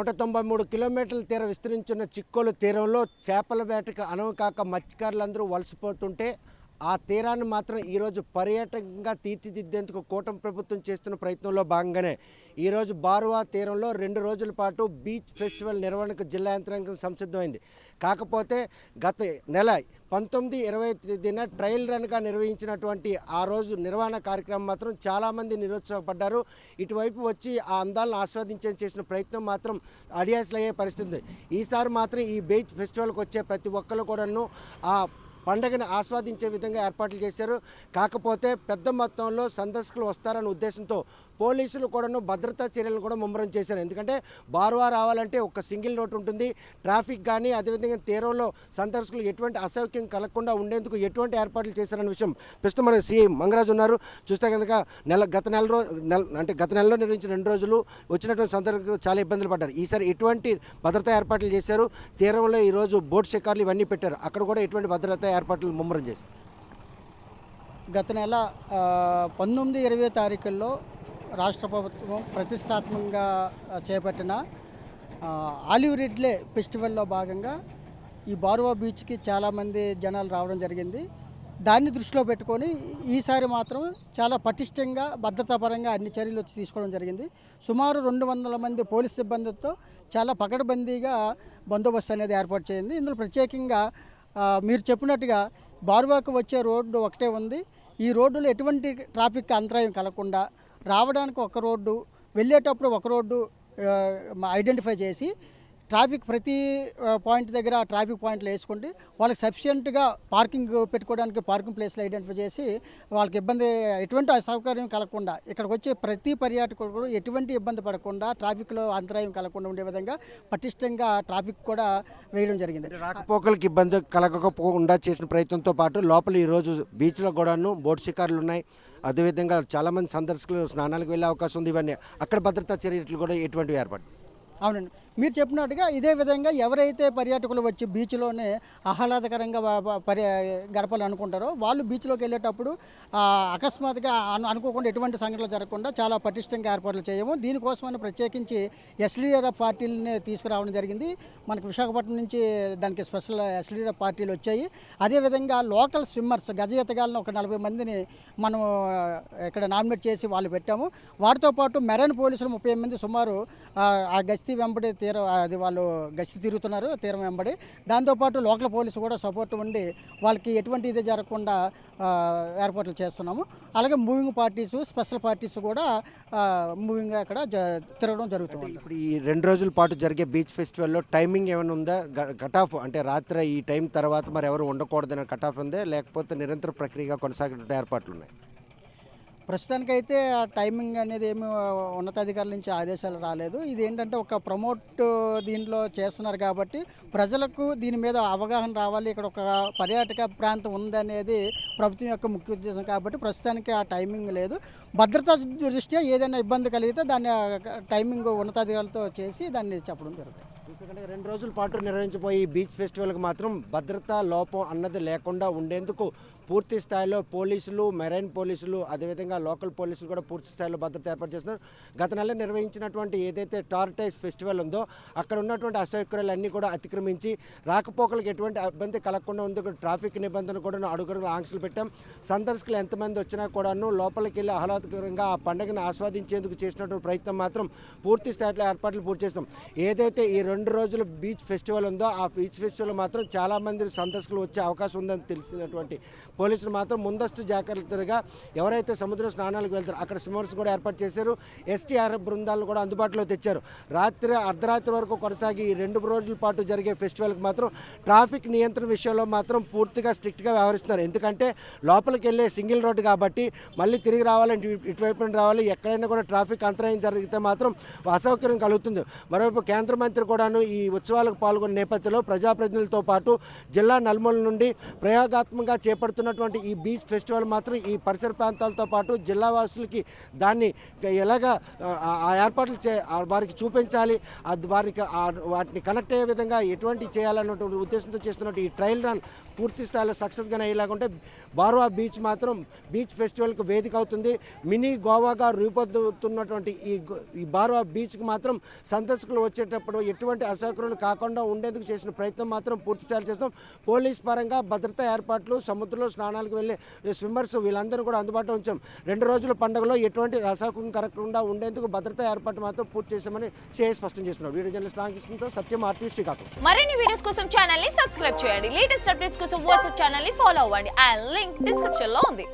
193 కిలోమీటర్ల తీరం విస్తరించిన చిక్కోలు తీరంలో చేపల వేటకు అనువుకాక మత్స్యకారులందరూ వలసపోతుంటే ఆ తీరాన్ని మాత్రం ఈరోజు పర్యాటకంగా తీర్చిదిద్దేందుకు కూటమి ప్రభుత్వం చేస్తున్న ప్రయత్నంలో భాగంగానే ఈరోజు బారువా తీరంలో 2 రోజుల పాటు బీచ్ ఫెస్టివల్ నిర్వహణకు జిల్లా యంత్రాంగం సంసిద్ధమైంది. కాకపోతే గత నెల 19, 20 తేదీన ట్రయల్ రన్గా నిర్వహించినటువంటి ఆ రోజు నిర్వహణ కార్యక్రమం మాత్రం చాలామంది నిరుత్సాహపడ్డారు. ఇటువైపు వచ్చి ఆ అందాలను ఆస్వాదించే చేసిన ప్రయత్నం మాత్రం అడియాసలయ్యే పరిస్థితి ఉంది. ఈసారి మాత్రం ఈ బీచ్ ఫెస్టివల్కి వచ్చే ప్రతి ఒక్కరు కూడాను ఆ పండగను ఆస్వాదించే విధంగా ఏర్పాట్లు చేశారు. కాకపోతే పెద్ద మొత్తంలో సందర్శకులు వస్తారనే ఉద్దేశంతో పోలీసులు కూడాను భద్రతా చర్యలను కూడా ముమ్మరం చేశారు. ఎందుకంటే బారువా రావాలంటే ఒక సింగిల్ రోడ్ ఉంటుంది. ట్రాఫిక్ కానీ అదేవిధంగా తీరంలో సందర్శకులు ఎటువంటి అసౌక్యం కలగకుండా ఉండేందుకు ఎటువంటి ఏర్పాట్లు చేశారనే విషయం ప్రస్తుతం మన సీఎం మంగరాజు ఉన్నారు. చూస్తే కనుక గత నెలలో నిర్వహించిన 2 రోజులు వచ్చినటువంటి సందర్శకులు చాలా ఇబ్బందులు పడ్డారు. ఈసారి ఎటువంటి భద్రతా ఏర్పాట్లు చేశారు? తీరంలో ఈరోజు బోట్ షికార్లు ఇవన్నీ పెట్టారు. అక్కడ కూడా ఎటువంటి భద్రతా ఏర్పాట్లు ముమ్మరం చేశారు. గత నెల 19, 20 తారీఖుల్లో రాష్ట్ర ప్రభుత్వం ప్రతిష్టాత్మకంగా చేపట్టిన ఆలివ్ రిడ్లే ఫెస్టివల్లో భాగంగా ఈ బారువా బీచ్కి చాలామంది జనాలు రావడం జరిగింది. దాన్ని దృష్టిలో పెట్టుకొని ఈసారి మాత్రం చాలా పటిష్టంగా భద్రతాపరంగా అన్ని చర్యలు తీసుకోవడం జరిగింది. సుమారు 200 మంది పోలీస్ సిబ్బందితో చాలా పకడ్బందీగా బందోబస్తు అనేది ఏర్పాటు చేయింది. ఇందులో ప్రత్యేకంగా మీరు చెప్పినట్టుగా బారువాకు వచ్చే రోడ్డు ఒకటే ఉంది. ఈ రోడ్డులో ఎటువంటి ట్రాఫిక్ అంతరాయం కలగకుండా రావడానికి ఒక రోడ్డు, వెళ్ళేటప్పుడు ఒక రోడ్డు ఐడెంటిఫై చేసి ట్రాఫిక్ ప్రతి పాయింట్ దగ్గర ట్రాఫిక్ పాయింట్లు వేసుకుంటే వాళ్ళకి సఫిషియెంట్గా పార్కింగ్ పెట్టుకోవడానికి పార్కింగ్ ప్లేస్లు ఐడెంటిఫై చేసి వాళ్ళకి ఎటువంటి అసౌకర్యం కలగకుండా ఇక్కడికి వచ్చే ప్రతి పర్యాటకుడు కూడా ఎటువంటి ఇబ్బంది పడకుండా ట్రాఫిక్లో అంతరాయం కలగకుండా ఉండే విధంగా పటిష్టంగా ట్రాఫిక్ కూడా వేయడం జరిగింది. రాకపోకలకు ఇబ్బంది కలగకుండా చేసిన ప్రయత్నంతో పాటు లోపల ఈరోజు బీచ్లో కూడాను బోట్ షికారులు ఉన్నాయి. అదేవిధంగా చాలామంది సందర్శకులు స్నానాలకు వెళ్ళే అవకాశం ఉంది. ఇవన్నీ అక్కడ భద్రతా చర్యలు కూడా ఎటువంటివి ఏర్పాటు? అవునండి, మీరు చెప్పినట్టుగా ఇదే విధంగా ఎవరైతే పర్యాటకులు వచ్చి బీచ్లోనే ఆహ్లాదకరంగా గడపాలనుకుంటారో వాళ్ళు బీచ్లోకి వెళ్ళేటప్పుడు అకస్మాత్తుగా అనుకోకుండా ఎటువంటి సంఘటనలు జరగకుండా చాలా పటిష్టంగా ఏర్పాట్లు చేయము. దీనికోసమని ప్రత్యేకించి ఎస్డీఆర్ఎఫ్ పార్టీలని తీసుకురావడం జరిగింది. మనకు విశాఖపట్నం నుంచి దానికి స్పెషల్ ఎస్డీఆర్ఎఫ్ పార్టీలు వచ్చాయి. అదేవిధంగా లోకల్ స్విమ్మర్స్ గజ ఈతగాళ్ళని ఒక 40 మందిని మనం ఇక్కడ నామినేట్ చేసి వాళ్ళు పెట్టాము. వాటితో పాటు మెరైన్ పోలీసులు 30 మంది సుమారు ఆ గస్తీ వెంబడి అది వాళ్ళు గస్తీ తిరుగుతున్నారు తీరం వెంబడి. దాంతోపాటు లోకల్ పోలీసు కూడా సపోర్ట్ ఉండి వాళ్ళకి ఎటువంటి ఇది జరగకుండా ఏర్పాట్లు చేస్తున్నాము. అలాగే మూవింగ్ పార్టీసు, స్పెషల్ పార్టీస్ కూడా మూవింగ్ అక్కడ తిరగడం జరుగుతుంది. ఇప్పుడు ఈ 2 రోజుల పాటు జరిగే బీచ్ ఫెస్టివల్లో టైమింగ్ ఏమైనా ఉందా? కట్ ఆఫ్ అంటే రాత్రి ఈ టైం తర్వాత మరి ఎవరు ఉండకూడదనే కట్ ఆఫ్ ఉందా, లేకపోతే నిరంతర ప్రక్రియగా కొనసాగే ఏర్పాట్లు ఉన్నాయి? ప్రస్తుతానికైతే ఆ టైమింగ్ అనేది ఏమి ఉన్నతాధికారుల నుంచి ఆదేశాలు రాలేదు. ఇది ఏంటంటే ఒక ప్రమోట్ దీంట్లో చేస్తున్నారు కాబట్టి ప్రజలకు దీని మీద అవగాహన రావాలి, ఇక్కడ ఒక పర్యాటక ప్రాంతం ఉందనేది ప్రభుత్వం యొక్క ముఖ్య ఉద్దేశం కాబట్టి ప్రస్తుతానికి ఆ టైమింగ్ లేదు. భద్రతా దృష్ట్యా ఏదైనా ఇబ్బంది కలిగితే దాన్ని టైమింగ్ ఉన్నతాధికారులతో చేసి దాన్ని చెప్పడం జరుగుతుంది. ఎందుకంటే 2 రోజుల పాటు నిర్వహించబోయే ఈ బీచ్ ఫెస్టివల్కి మాత్రం భద్రతా లోపం అన్నది లేకుండా ఉండేందుకు పూర్తి స్థాయిలో పోలీసులు, మెరైన్ పోలీసులు, అదేవిధంగా లోకల్ పోలీసులు కూడా పూర్తి స్థాయిలో భద్రత ఏర్పాటు చేస్తున్నారు. గత నెల నిర్వహించినటువంటి ఏదైతే టార్టైస్ ఫెస్టివల్ ఉందో అక్కడ ఉన్నటువంటి అసౌకర్యాలన్నీ కూడా అతిక్రమించి రాకపోకలకు ఎటువంటి ఇబ్బంది కలగకుండా ఉంది. ట్రాఫిక్ నిబంధనలు కూడా అడుగులు ఆంక్షలు పెట్టాం. సందర్శకులు ఎంతమంది వచ్చినా కూడాను లోపలికి వెళ్ళి ఆహ్లాదకరంగా ఆ పండుగను ఆస్వాదించేందుకు చేసినటువంటి ప్రయత్నం మాత్రం పూర్తి స్థాయిలో ఏర్పాట్లు పూర్తి చేస్తాం. ఏదైతే ఈ 2 రోజుల బీచ్ ఫెస్టివల్ ఉందో ఆ బీచ్ ఫెస్టివల్ మాత్రం చాలామంది సందర్శకులు వచ్చే అవకాశం ఉందని తెలిసినటువంటి పోలీసులు మాత్రం ముందస్తు జాగ్రత్తగా ఎవరైతే సముద్ర స్నానాలకు వెళ్తారో అక్కడ స్విమ్మర్స్ కూడా ఏర్పాటు చేశారు. ఎస్టీఆర్ఎఫ్ బృందాలను కూడా అందుబాటులో తెచ్చారు. అర్ధరాత్రి వరకు కొనసాగి ఈ 2 రోజుల పాటు జరిగే ఫెస్టివల్కి మాత్రం ట్రాఫిక్ నియంత్రణ విషయంలో మాత్రం పూర్తిగా స్ట్రిక్ట్గా వ్యవహరిస్తున్నారు. ఎందుకంటే లోపలికి వెళ్ళే సింగిల్ రోడ్డు కాబట్టి మళ్ళీ తిరిగి రావాలంటే ఇటువైపు రావాలి. ఎక్కడైనా కూడా ట్రాఫిక్ అంతరాయం జరిగితే మాత్రం అసౌకర్యం కలుగుతుంది. మరోవైపు కేంద్ర మంత్రి కూడా కూడాను ఈ ఉత్సవాలకు పాల్గొన్న నేపథ్యంలో ప్రజాప్రతినిధులతో పాటు జిల్లా నలుమూల నుండి ప్రయోగాత్మకంగా చేపడుతున్నటువంటి ఈ బీచ్ ఫెస్టివల్ మాత్రం ఈ పరిసర ప్రాంతాలతో పాటు జిల్లా వాసులకి దాన్ని ఎలాగా ఆ ఏర్పాట్లు వారికి చూపించాలి, వారికి వాటిని కనెక్ట్ అయ్యే విధంగా ఎటువంటి చేయాలన్నటువంటి ఉద్దేశంతో చేస్తున్నట్టు ఈ ట్రయల్ రన్ పూర్తి స్థాయిలో సక్సెస్గానే అయ్యేలాగుంటే బార్వా బీచ్ మాత్రం బీచ్ ఫెస్టివల్కి వేదిక అవుతుంది. మినీ గోవాగా రూపొందుతున్నటువంటి ఈ బార్వా బీచ్కి మాత్రం సందర్శకులు వచ్చేటప్పుడు ఎటువంటి అసౌకర్యం కాకుండా ఉండేందుకు చేసిన ప్రయత్నం మాత్రం పూర్తి స్థాయిలో చేస్తాం. పోలీస్ పరంగా భద్రతా ఏర్పాట్లు, సముద్రంలో స్నానాలకు వెళ్ళే స్విమ్మర్స్ వీళ్ళందరూ కూడా అందుబాటులో ఉంచాం. 2 రోజుల పండుగలో ఎటువంటి అసౌకర్యం కలగకుండా ఉండేందుకు భద్రతా ఏర్పాటు మాత్రం పూర్తి చేశామని సిఐ స్పష్టం చేస్తున్నారు. వీడియో జర్నలిస్ట్ రామకృష్ణతో సత్యం, ఆర్టీవీ శ్రీకాకుళం. మరిన్ని వీడియోస్ కోసం ఛానల్ ని సబ్స్క్రైబ్ చేయండి. లేటెస్ట్ అప్డేట్స్ కోసం వాట్సాప్ ఛానల్ ని ఫాలో అవ్వండి. ఆ లింక్ డిస్క్రిప్షన్ లో ఉంది.